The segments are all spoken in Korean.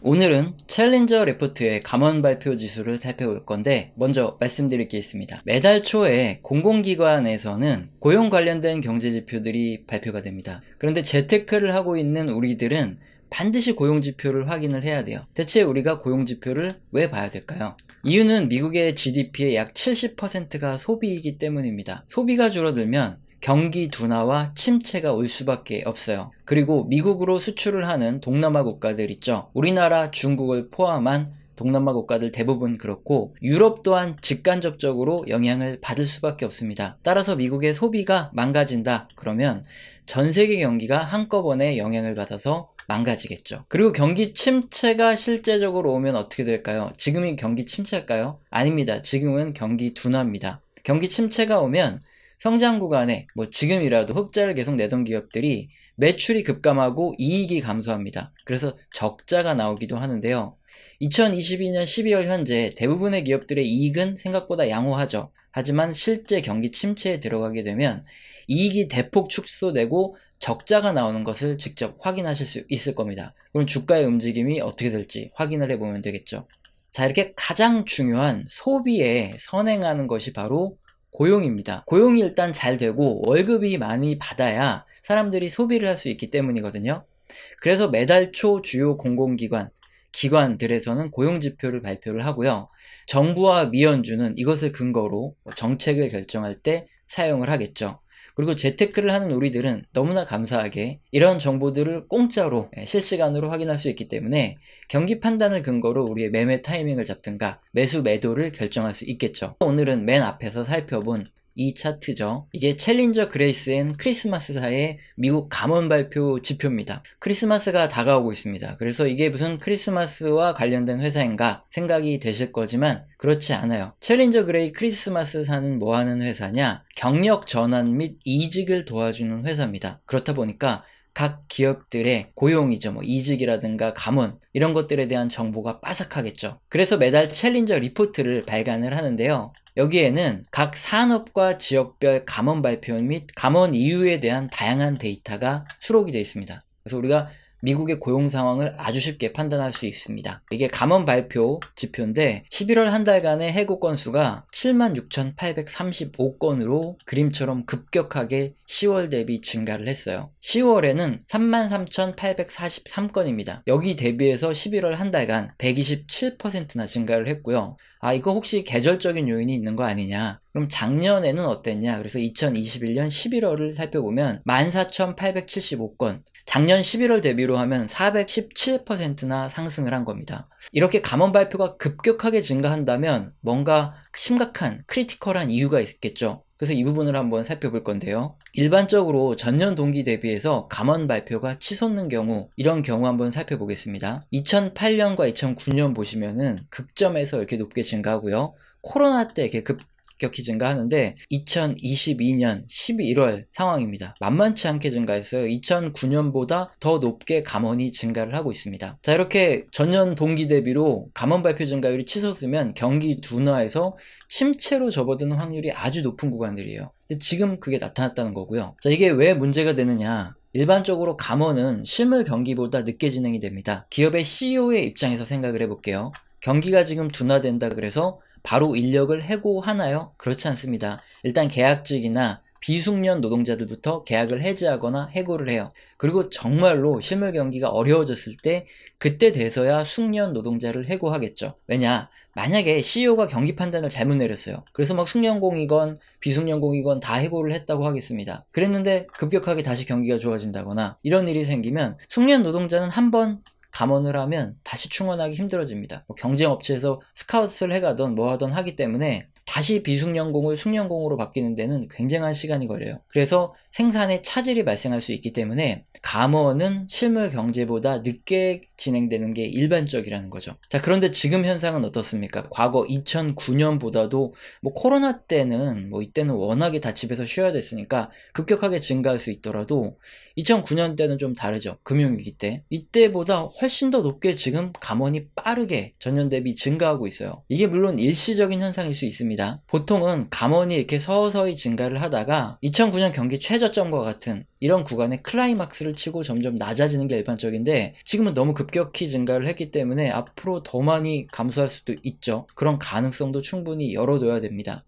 오늘은 챌린저 레포트의 감원 발표 지수를 살펴볼 건데, 먼저 말씀드릴 게 있습니다. 매달 초에 공공기관에서는 고용 관련된 경제지표들이 발표가 됩니다. 그런데 재테크를 하고 있는 우리들은 반드시 고용지표를 확인을 해야 돼요. 대체 우리가 고용지표를 왜 봐야 될까요? 이유는 미국의 GDP의 약 70%가 소비이기 때문입니다. 소비가 줄어들면 경기 둔화와 침체가 올 수밖에 없어요. 그리고 미국으로 수출을 하는 동남아 국가들 있죠. 우리나라, 중국을 포함한 동남아 국가들 대부분 그렇고, 유럽 또한 직간접적으로 영향을 받을 수밖에 없습니다. 따라서 미국의 소비가 망가진다 그러면 전 세계 경기가 한꺼번에 영향을 받아서 망가지겠죠. 그리고 경기 침체가 실제적으로 오면 어떻게 될까요? 지금이 경기 침체일까요? 아닙니다. 지금은 경기 둔화입니다. 경기 침체가 오면 성장 구간에 지금이라도 흑자를 계속 내던 기업들이 매출이 급감하고 이익이 감소합니다. 그래서 적자가 나오기도 하는데요. 2022년 12월 현재 대부분의 기업들의 이익은 생각보다 양호하죠. 하지만 실제 경기 침체에 들어가게 되면 이익이 대폭 축소되고 적자가 나오는 것을 직접 확인하실 수 있을 겁니다. 그럼 주가의 움직임이 어떻게 될지 확인을 해보면 되겠죠. 자, 이렇게 가장 중요한 소비에 선행하는 것이 바로 고용입니다. 고용이 일단 잘 되고 월급이 많이 받아야 사람들이 소비를 할 수 있기 때문이거든요. 그래서 매달 초 주요 기관들에서는 고용지표를 발표를 하고요. 정부와 미연주는 이것을 근거로 정책을 결정할 때 사용을 하겠죠. 그리고 재테크를 하는 우리들은 너무나 감사하게 이런 정보들을 공짜로 실시간으로 확인할 수 있기 때문에 경기 판단을 근거로 우리의 매매 타이밍을 잡든가 매수 매도를 결정할 수 있겠죠. 오늘은 맨 앞에서 살펴본 이 차트죠. 이게 챌린저 그레이스 앤 크리스마스 사이의 미국 감원 발표 지표입니다. 크리스마스가 다가오고 있습니다. 그래서 이게 무슨 크리스마스와 관련된 회사인가 생각이 되실 거지만 그렇지 않아요. 챌린저 그레이 크리스마스사는 뭐 하는 회사냐? 경력 전환 및 이직을 도와주는 회사입니다. 그렇다 보니까 각 기업들의 고용이죠. 이직이라든가 감원 이런 것들에 대한 정보가 빠삭하겠죠. 그래서 매달 챌린저 리포트를 발간을 하는데요. 여기에는 각 산업과 지역별 감원 발표 및 감원 이유에 대한 다양한 데이터가 수록이 되어 있습니다. 그래서 우리가 미국의 고용 상황을 아주 쉽게 판단할 수 있습니다. 이게 감원 발표 지표인데 11월 한 달간의 해고 건수가 76,835건으로 그림처럼 급격하게 10월 대비 증가를 했어요. 10월에는 33,843건입니다. 여기 대비해서 11월 한 달간 127%나 증가를 했고요. 이거 혹시 계절적인 요인이 있는 거 아니냐? 그럼 작년에는 어땠냐? 그래서 2021년 11월을 살펴보면 14,875건, 작년 11월 대비로 하면 417%나 상승을 한 겁니다. 이렇게 감원 발표가 급격하게 증가한다면 뭔가 심각한 크리티컬한 이유가 있겠죠. 그래서 이 부분을 한번 살펴볼 건데요. 일반적으로 전년 동기 대비해서 감원 발표가 치솟는 경우, 이런 경우 한번 살펴보겠습니다. 2008년과 2009년 보시면은 극점에서 이렇게 높게 증가하고요. 코로나 때 이렇게 급격히 증가하는데 2022년 11월 상황입니다. 만만치 않게 증가했어요. 2009년보다 더 높게 감원이 증가를 하고 있습니다. 자, 이렇게 전년 동기 대비로 감원 발표 증가율이 치솟으면 경기 둔화에서 침체로 접어드는 확률이 아주 높은 구간들이에요. 지금 그게 나타났다는 거고요. 자, 이게 왜 문제가 되느냐? 일반적으로 감원은 실물 경기보다 늦게 진행이 됩니다. 기업의 CEO의 입장에서 생각을 해볼게요. 경기가 지금 둔화된다 그래서 바로 인력을 해고하나요? 그렇지 않습니다. 일단 계약직이나 비숙련 노동자들부터 계약을 해지하거나 해고를 해요. 그리고 정말로 실물 경기가 어려워졌을 때 그때 돼서야 숙련 노동자를 해고하겠죠. 왜냐? 만약에 CEO가 경기 판단을 잘못 내렸어요. 그래서 숙련공이건 비숙련공이건 다 해고를 했다고 하겠습니다. 그랬는데 급격하게 다시 경기가 좋아진다거나 이런 일이 생기면 숙련 노동자는 한번 감원을 하면 다시 충원하기 힘들어집니다. 경쟁업체에서 스카웃을 해가던 하던 하기 때문에 다시 비숙련공을 숙련공으로 바뀌는 데는 굉장한 시간이 걸려요. 그래서 생산에 차질이 발생할 수 있기 때문에 감원은 실물 경제보다 늦게 진행되는 게 일반적이라는 거죠. 자, 그런데 지금 현상은 어떻습니까? 과거 2009년보다도 코로나 때는 이때는 워낙에 다 집에서 쉬어야 됐으니까 급격하게 증가할 수 있더라도 2009년 때는 좀 다르죠. 금융위기 때. 이때보다 훨씬 더 높게 지금 감원이 빠르게 전년 대비 증가하고 있어요. 이게 물론 일시적인 현상일 수 있습니다. 보통은 감원이 이렇게 서서히 증가를 하다가 2009년 경기 최저 최저점과 같은 이런 구간의 클라이막스를 치고 점점 낮아지는 게 일반적인데, 지금은 너무 급격히 증가를 했기 때문에 앞으로 더 많이 감소할 수도 있죠. 그런 가능성도 충분히 열어둬야 됩니다.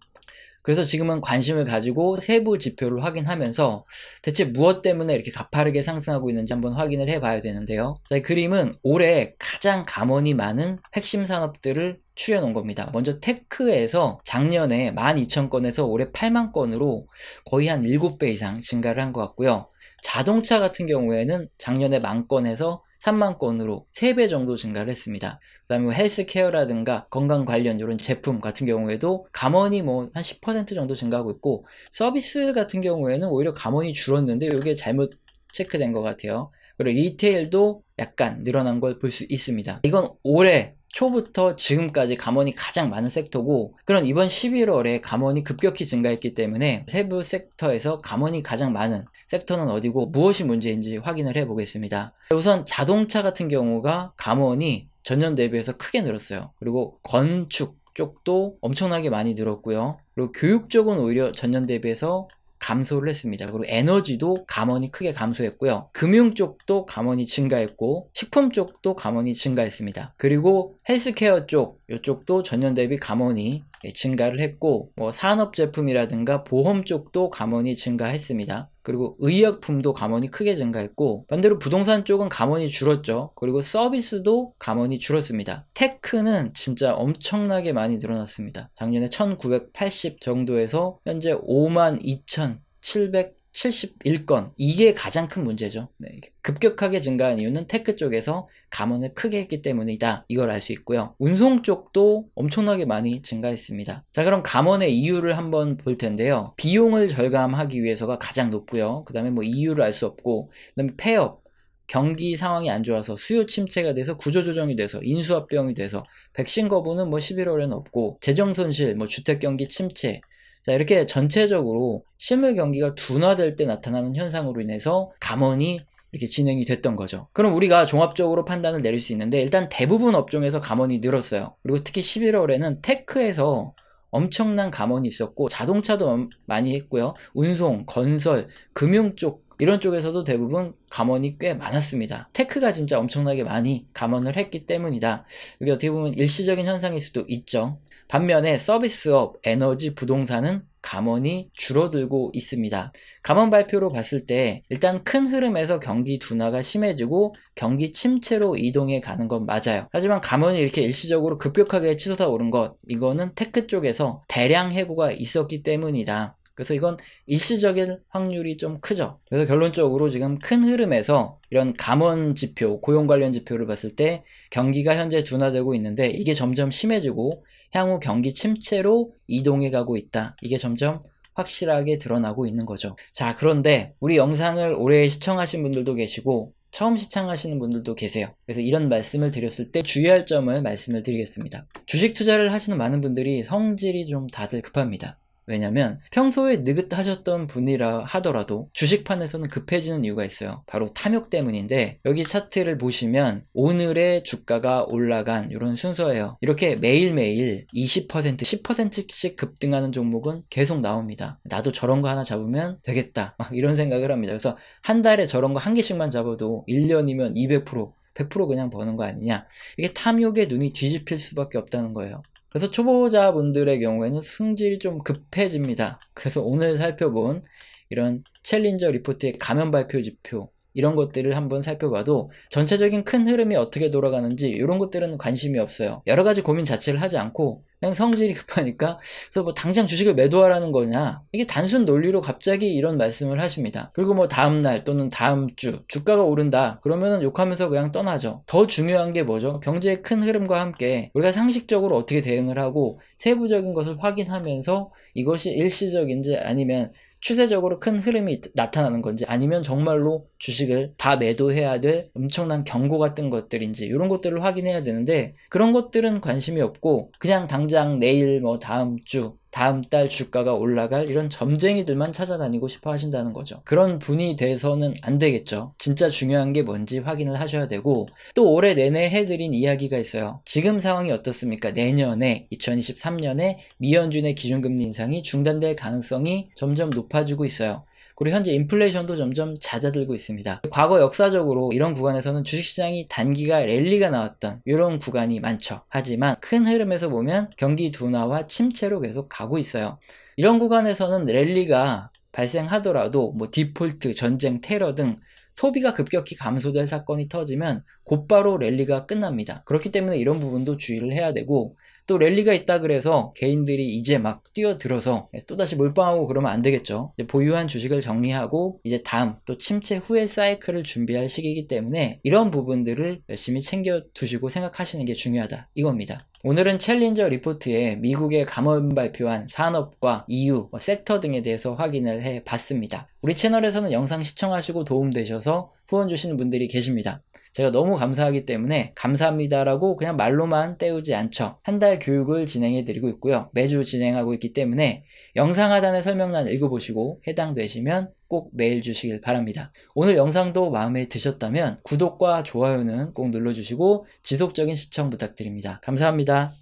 그래서 지금은 관심을 가지고 세부 지표를 확인하면서 대체 무엇 때문에 이렇게 가파르게 상승하고 있는지 한번 확인을 해봐야 되는데요. 이 그림은 올해 가장 감원이 많은 핵심 산업들을 추려놓은 겁니다. 먼저 테크에서 작년에 12,000건에서 올해 8만 건으로 거의 한 7배 이상 증가를 한 것 같고요. 자동차 같은 경우에는 작년에 10,000건에서 3만 건으로 3배 정도 증가를 했습니다. 그 다음에 헬스케어라든가 건강 관련 이런 제품 같은 경우에도 감원이 뭐 한 10% 정도 증가하고 있고, 서비스 같은 경우에는 오히려 감원이 줄었는데 이게 잘못 체크된 것 같아요. 그리고 리테일도 약간 늘어난 걸 볼 수 있습니다. 이건 올해 초부터 지금까지 감원이 가장 많은 섹터고, 그런 이번 11월에 감원이 급격히 증가했기 때문에 세부 섹터에서 감원이 가장 많은 섹터는 어디고 무엇이 문제인지 확인을 해 보겠습니다. 우선 자동차 같은 경우가 감원이 전년 대비해서 크게 늘었어요. 그리고 건축 쪽도 엄청나게 많이 늘었고요. 그리고 교육 쪽은 오히려 전년 대비해서 감소를 했습니다. 그리고 에너지도 감원이 크게 감소했고요. 금융 쪽도 감원이 증가했고, 식품 쪽도 감원이 증가했습니다. 그리고 헬스케어 쪽, 이쪽도 전년 대비 감원이 증가를 했고, 뭐 산업제품이라든가 보험 쪽도 감원이 증가했습니다. 그리고 의약품도 감원이 크게 증가했고, 반대로 부동산 쪽은 감원이 줄었죠. 그리고 서비스도 감원이 줄었습니다. 테크는 진짜 엄청나게 많이 늘어났습니다. 작년에 1980 정도에서 현재 52,771건. 이게 가장 큰 문제죠. 네, 급격하게 증가한 이유는 테크 쪽에서 감원을 크게 했기 때문이다, 이걸 알 수 있고요. 운송 쪽도 엄청나게 많이 증가했습니다. 자, 그럼 감원의 이유를 한번 볼 텐데요. 비용을 절감하기 위해서가 가장 높고요. 그 다음에 뭐 이유를 알 수 없고, 그 다음에 폐업, 경기 상황이 안 좋아서 수요 침체가 돼서 구조조정이 돼서 인수합병이 돼서 백신 거부는 뭐 11월에는 없고, 재정 손실, 뭐 주택 경기 침체, 자, 이렇게 전체적으로 실물 경기가 둔화될 때 나타나는 현상으로 인해서 감원이 이렇게 진행이 됐던 거죠. 그럼 우리가 종합적으로 판단을 내릴 수 있는데, 일단 대부분 업종에서 감원이 늘었어요. 그리고 특히 11월에는 테크에서 엄청난 감원이 있었고, 자동차도 많이 했고요. 운송, 건설, 금융 쪽, 이런 쪽에서도 대부분 감원이 꽤 많았습니다. 테크가 진짜 엄청나게 많이 감원을 했기 때문이다. 이게 어떻게 보면 일시적인 현상일 수도 있죠. 반면에 서비스업, 에너지, 부동산은 감원이 줄어들고 있습니다. 감원 발표로 봤을 때 일단 큰 흐름에서 경기 둔화가 심해지고 경기 침체로 이동해 가는 건 맞아요. 하지만 감원이 이렇게 일시적으로 급격하게 치솟아 오른 것, 이거는 테크 쪽에서 대량 해고가 있었기 때문이다. 그래서 이건 일시적인 확률이 좀 크죠. 그래서 결론적으로 지금 큰 흐름에서 이런 감원 지표, 고용 관련 지표를 봤을 때 경기가 현재 둔화되고 있는데, 이게 점점 심해지고 향후 경기 침체로 이동해 가고 있다. 이게 점점 확실하게 드러나고 있는 거죠. 자, 그런데 우리 영상을 오래 시청하신 분들도 계시고 처음 시청하시는 분들도 계세요. 그래서 이런 말씀을 드렸을 때 주의할 점을 말씀을 드리겠습니다. 주식 투자를 하시는 많은 분들이 성질이 좀 다들 급합니다. 왜냐면 평소에 느긋하셨던 분이라 하더라도 주식판에서는 급해지는 이유가 있어요. 바로 탐욕 때문인데, 여기 차트를 보시면 오늘의 주가가 올라간 이런 순서예요. 이렇게 매일매일 20%, 10%씩 급등하는 종목은 계속 나옵니다. 나도 저런 거 하나 잡으면 되겠다, 막 이런 생각을 합니다. 그래서 한 달에 저런 거 한 개씩만 잡아도 1년이면 200%, 100% 그냥 버는 거 아니냐. 이게 탐욕에 눈이 뒤집힐 수밖에 없다는 거예요. 그래서 초보자분들의 경우에는 승질이 좀 급해집니다. 그래서 오늘 살펴본 이런 챌린저 리포트의 감원 발표 지표, 이런 것들을 한번 살펴봐도 전체적인 큰 흐름이 어떻게 돌아가는지 이런 것들은 관심이 없어요. 여러 가지 고민 자체를 하지 않고 그냥 성질이 급하니까, 그래서 뭐 당장 주식을 매도하라는 거냐, 이게 단순 논리로 갑자기 이런 말씀을 하십니다. 그리고 뭐 다음날 또는 다음 주 주가가 오른다 그러면은 욕하면서 그냥 떠나죠. 더 중요한 게 뭐죠? 경제의 큰 흐름과 함께 우리가 상식적으로 어떻게 대응을 하고 세부적인 것을 확인하면서 이것이 일시적인지 아니면 추세적으로 큰 흐름이 나타나는 건지, 아니면 정말로 주식을 다 매도해야 될 엄청난 경고 같은 것들인지, 이런 것들을 확인해야 되는데, 그런 것들은 관심이 없고 그냥 당장 내일 뭐 다음 주, 다음 달 주가가 올라갈 이런 점쟁이들만 찾아다니고 싶어 하신다는 거죠. 그런 분이 돼서는 안 되겠죠. 진짜 중요한 게 뭔지 확인을 하셔야 되고, 또 올해 내내 해드린 이야기가 있어요. 지금 상황이 어떻습니까? 내년에 2023년에 미연준의 기준금리 인상이 중단될 가능성이 점점 높아지고 있어요. 그리고 현재 인플레이션도 점점 잦아들고 있습니다. 과거 역사적으로 이런 구간에서는 주식시장이 단기가 랠리가 나왔던 이런 구간이 많죠. 하지만 큰 흐름에서 보면 경기 둔화와 침체로 계속 가고 있어요. 이런 구간에서는 랠리가 발생하더라도 뭐 디폴트, 전쟁, 테러 등 소비가 급격히 감소될 사건이 터지면 곧바로 랠리가 끝납니다. 그렇기 때문에 이런 부분도 주의를 해야 되고, 또 랠리가 있다 그래서 개인들이 이제 막 뛰어들어서 또다시 몰빵하고 그러면 안 되겠죠. 보유한 주식을 정리하고 이제 다음 또 침체 후의 사이클을 준비할 시기이기 때문에 이런 부분들을 열심히 챙겨 두시고 생각하시는 게 중요하다 이겁니다. 오늘은 챌린저 리포트에 미국의 감원 발표한 산업과 EU, 섹터 등에 대해서 확인을 해 봤습니다. 우리 채널에서는 영상 시청하시고 도움되셔서 후원 주시는 분들이 계십니다. 제가 너무 감사하기 때문에 감사합니다라고 그냥 말로만 때우지 않죠. 한 달 교육을 진행해 드리고 있고요. 매주 진행하고 있기 때문에 영상 하단의 설명란 읽어보시고 해당되시면 꼭 메일 주시길 바랍니다. 오늘 영상도 마음에 드셨다면 구독과 좋아요는 꼭 눌러주시고 지속적인 시청 부탁드립니다. 감사합니다.